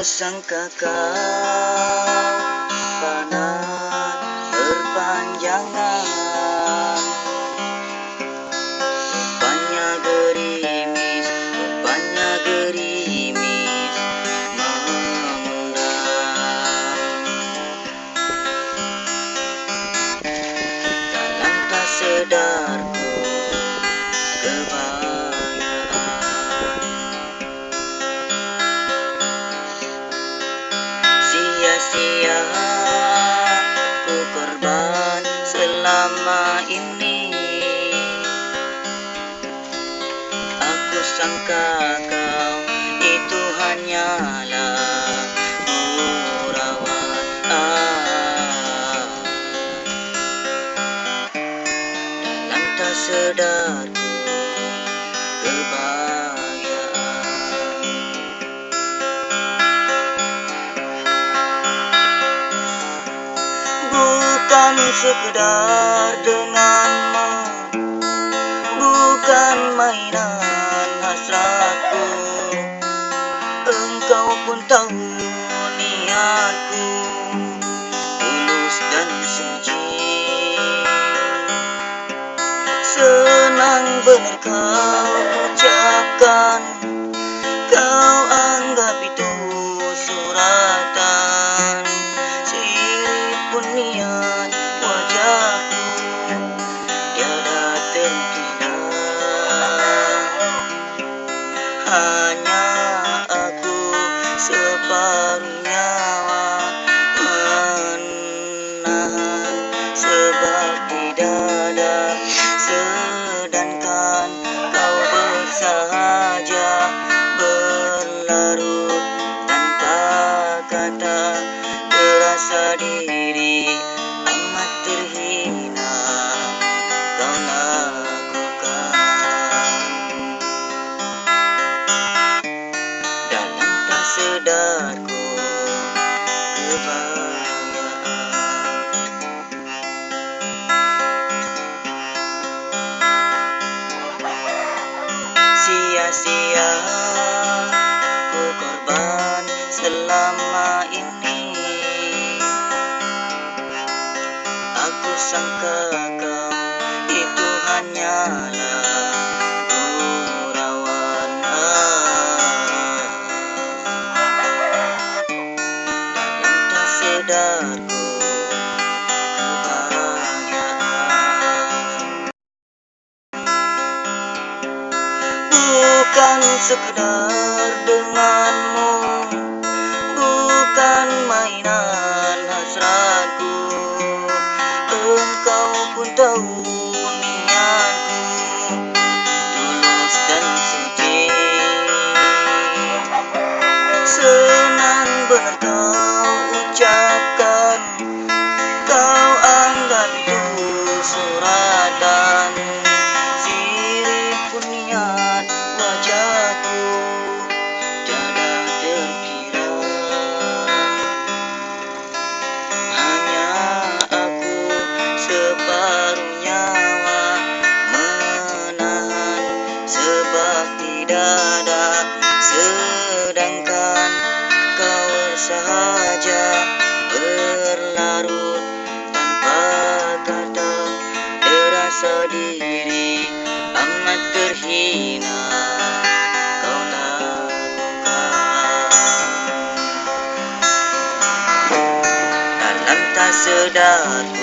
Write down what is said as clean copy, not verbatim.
Kusangka kau simpanan berpanjangan, rupanya gerimis mengundang. Dalam tak sedarku kebayaan, sia-sia ku korban selama ini. Aku sangka kau itu hanyalah gurauan. Dalam tak sedarku kebayaan, bukan sekedar denganmu, bukan mainan hasratku. Engkau pun tahu niatku tulus dan suci. Senang benar kau ucapkan, kau anggap itu suratan. Sirip pun niat wajahku tiada terkira. Hanya aku separuh nyawa menahan sebab di dada, sedangkan kau bersahaja berlarut tanpa kata. Terasa diri amat terhina kau lakukan. Dalam tak sedarku kebayaan, sia-sia ku korban selama ini. Aku sangka kau itu hanyalah gurauan. Dalam tak sedarku kebayaan, bukan sekedar denganmu, bukan mainan hasratku. Engkau pun tahu niatku tulus dan suci. Senang benar kau ucapkan, kau anggap itu suratan. Sirip pun niat wajahku tiada terkira. Hanya aku separuh nyawa menahan sebab di dada, sedangkan kau bersahaja berlarut tanpa kata. Terasa diri amat terhina kau lakukan. Dalam tak sedarku